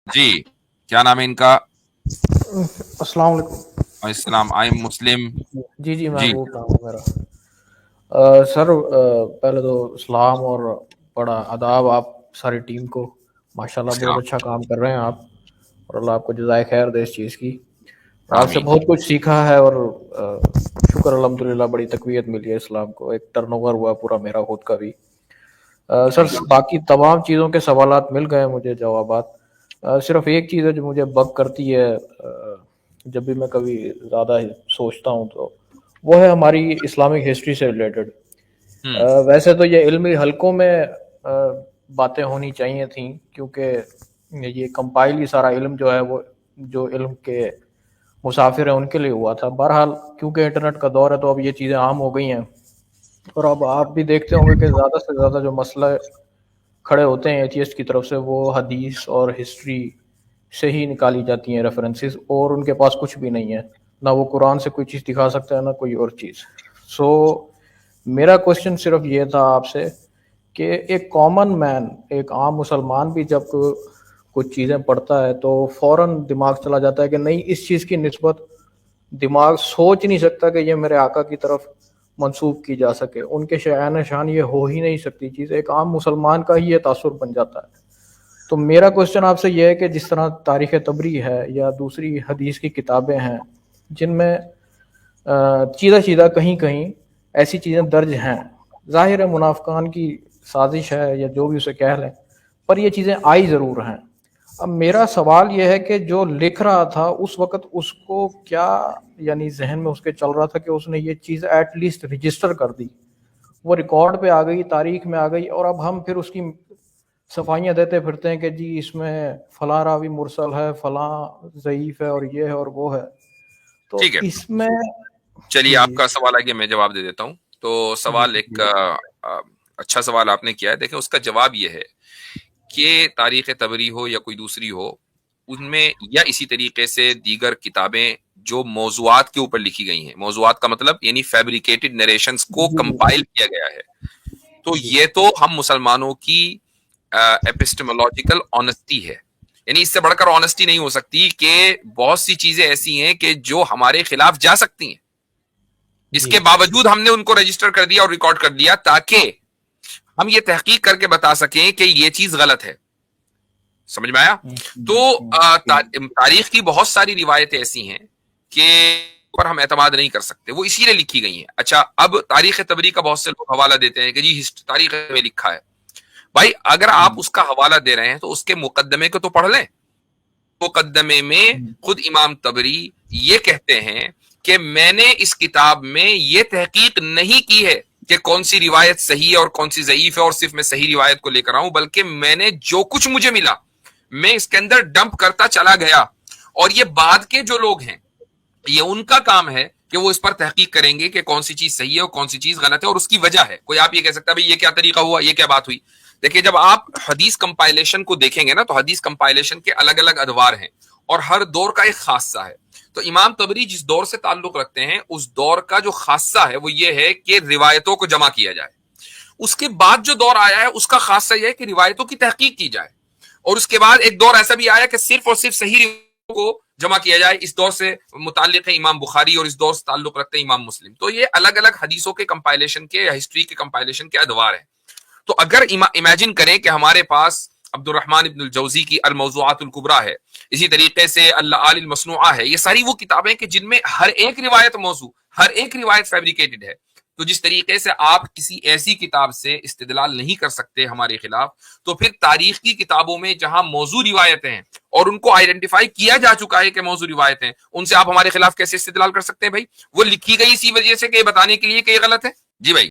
جی کیا نام ہے ان کا؟ السلام علیکم۔ اسلام آئی ایم مسلم. جی جی جی محبوب نام ہے میرا۔ سر پہلے تو اسلام اور بڑا آداب آپ ساری ٹیم کو، ماشاءاللہ بہت اسلام اچھا کام کر رہے ہیں آپ، اور اللہ آپ کو جزائے خیر دے اس چیز کی۔ آپ سے آمین. بہت کچھ سیکھا ہے، اور شکر الحمدللہ بڑی تقویت ملی ہے اسلام کو، ایک ٹرن اوور ہوا پورا میرا خود کا بھی۔ سر الحمدللہ. باقی تمام چیزوں کے سوالات مل گئے مجھے جوابات۔ صرف ایک چیز ہے جو مجھے بگ کرتی ہے جب بھی میں کبھی زیادہ سوچتا ہوں، تو وہ ہے ہماری اسلامک ہسٹری سے ریلیٹڈ۔ ہم، ویسے تو یہ علمی حلقوں میں باتیں ہونی چاہیے تھیں، کیونکہ یہ کمپائل ہی سارا علم جو ہے وہ جو علم کے مسافر ہیں ان کے لیے ہوا تھا۔ بہرحال کیونکہ انٹرنیٹ کا دور ہے تو اب یہ چیزیں عام ہو گئی ہیں، اور اب آپ بھی دیکھتے ہوں گے کہ زیادہ سے زیادہ جو مسئلہ کھڑے ہوتے ہیں ایتھیسٹ کی طرف سے وہ حدیث اور ہسٹری سے ہی نکالی جاتی ہیں ریفرنسز، اور ان کے پاس کچھ بھی نہیں ہے، نہ وہ قرآن سے کوئی چیز دکھا سکتا ہے نہ کوئی اور چیز۔ سو میرا کوشچن صرف یہ تھا آپ سے کہ ایک کامن مین، ایک عام مسلمان بھی جب کچھ چیزیں پڑھتا ہے تو فوراً دماغ چلا جاتا ہے کہ نہیں، اس چیز کی نسبت دماغ سوچ نہیں سکتا کہ یہ میرے آقا کی طرف منسوب کی جا سکے، ان کے شایان شان یہ ہو ہی نہیں سکتی چیز، ایک عام مسلمان کا ہی یہ تاثر بن جاتا ہے۔ تو میرا کوشچن آپ سے یہ ہے کہ جس طرح تاریخ تبری ہے یا دوسری حدیث کی کتابیں ہیں جن میں چیدہ چیدہ کہیں کہیں ایسی چیزیں درج ہیں، ظاہر ہے منافقان کی سازش ہے یا جو بھی اسے کہہ لیں، پر یہ چیزیں آئی ضرور ہیں۔ اب میرا سوال یہ ہے کہ جو لکھ رہا تھا اس وقت اس کو کیا یعنی ذہن میں اس کے چل رہا تھا کہ اس نے یہ چیز ایٹ لیسٹ رجسٹر کر دی، وہ ریکارڈ پہ آ گئی، تاریخ میں آ گئی، اور اب ہم پھر اس کی صفائیاں دیتے پھرتے ہیں کہ جی اس میں فلاں راوی مرسل ہے، فلاں ضعیف ہے، اور یہ ہے اور وہ ہے۔ تو ٹھیک ہے، اس میں چلیے جی آپ جی کا سوال آگے میں جواب دے دیتا ہوں. تو جی سوال ایک جی اچھا سوال آپ نے کیا ہے. دیکھیں اس کا جواب یہ ہے کہ تاریخ تبری ہو یا کوئی دوسری ہو، ان میں یا اسی طریقے سے دیگر کتابیں جو موضوعات کے اوپر لکھی گئی ہیں، موضوعات کا مطلب یعنی فیبریکیٹڈ نریشنز کو جی کمپائل کیا گیا ہے، تو جی یہ تو ہم مسلمانوں کی ایپسٹمولوجیکل آنےسٹی ہے. یعنی اس سے بڑھ کر آنےسٹی نہیں ہو سکتی کہ بہت سی چیزیں ایسی ہیں کہ جو ہمارے خلاف جا سکتی ہیں، اس جی کے باوجود ہم نے ان کو رجسٹر کر دیا اور ریکارڈ کر دیا تاکہ ہم یہ تحقیق کر کے بتا سکیں کہ یہ چیز غلط ہے. سمجھ میں آیا؟ تو تاریخ کی بہت ساری روایتیں ایسی ہیں کہ پر ہم اعتماد نہیں کر سکتے، وہ اسی لیے لکھی گئی ہیں. اچھا، اب تاریخ تبری کا بہت سے لوگ حوالہ دیتے ہیں کہ جی تاریخ میں لکھا ہے. بھائی اگر آپ اس کا حوالہ دے رہے ہیں تو اس کے مقدمے کو تو پڑھ لیں. مقدمے میں خود امام تبری یہ کہتے ہیں کہ میں نے اس کتاب میں یہ تحقیق نہیں کی ہے کہ کون سی روایت صحیح ہے اور کون سی ضعیف ہے، اور صرف میں صحیح روایت کو لے کر آؤں، بلکہ میں نے جو کچھ مجھے ملا میں اس کے اندر ڈمپ کرتا چلا گیا. اور یہ بعد کے جو لوگ ہیں یہ ان کا کام ہے کہ وہ اس پر تحقیق کریں گے کہ کون سی چیز صحیح ہے اور کون سی چیز غلط ہے اور اس کی وجہ ہے. کوئی آپ یہ کہہ سکتا ہے بھائی یہ کیا طریقہ ہوا، یہ کیا بات ہوئی؟ دیکھیں جب آپ حدیث کمپائلیشن کو دیکھیں گے نا تو حدیث کمپائلیشن کے الگ الگ ادوار ہیں اور ہر دور کا ایک خاصہ ہے. تو امام تبری جس دور سے تعلق رکھتے ہیں اس دور کا جو خاصہ ہے وہ یہ ہے کہ روایتوں کو جمع کیا جائے. اس کے بعد جو دور آیا ہے اس کا خاصہ یہ ہے کہ روایتوں کی تحقیق کی جائے. اور اس کے بعد ایک دور ایسا بھی آیا کہ صرف اور صرف صحیح روایتوں کو جمع کیا جائے. اس دور سے متعلق ہے امام بخاری اور اس دور سے تعلق رکھتے ہیں امام مسلم. تو یہ الگ الگ حدیثوں کے کمپائلیشن کے یا ہسٹری کے کمپائلیشن کے ادوار ہیں. تو اگر امیجن کریں کہ ہمارے پاس عبد الرحمن ابن الجوزی کی الموضوعات الکبریٰ ہے، اسی طریقے سے اللآل المصنوعہ ہے، یہ ساری وہ کتابیں کہ جن میں ہر ایک روایت موضوع، ہر ایک روایت فیبریکیٹڈ ہے. تو جس طریقے سے آپ کسی ایسی کتاب سے استدلال نہیں کر سکتے ہمارے خلاف، تو پھر تاریخ کی کتابوں میں جہاں موضوع روایتیں ہیں اور ان کو آئیڈینٹیفائی کیا جا چکا ہے کہ موضوع روایتیں، ان سے آپ ہمارے خلاف کیسے استدلال کر سکتے ہیں؟ بھائی وہ لکھی گئی اسی وجہ سے کہ یہ بتانے کے لیے کہ یہ غلط ہے. جی بھائی.